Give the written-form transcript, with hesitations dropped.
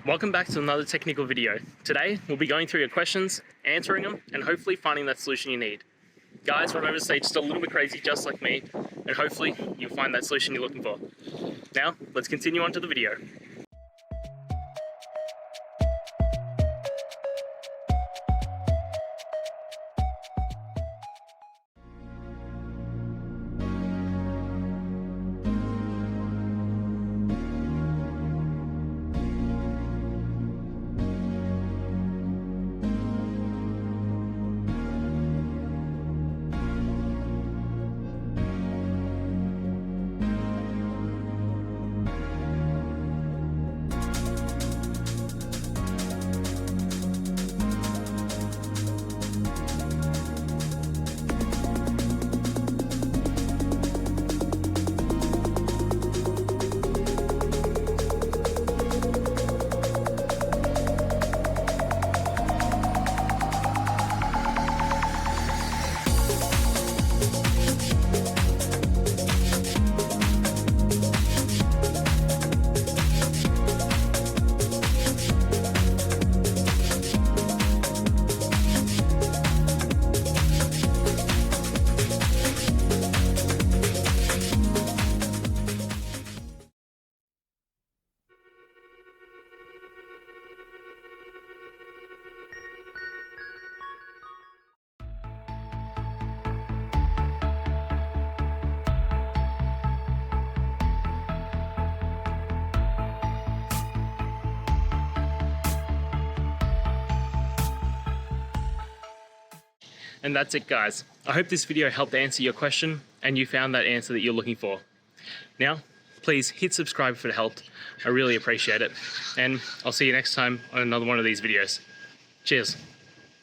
Welcome back to another technical video. Today, we'll be going through your questions, answering them, and hopefully finding that solution you need. Guys, remember to stay just a little bit crazy, just like me, and hopefully you'll find that solution you're looking for. Now, let's continue on to the video. And that's it, guys. I hope this video helped answer your question and you found that answer that you're looking for. Now, please hit subscribe if it helped. I really appreciate it. And I'll see you next time on another one of these videos. Cheers.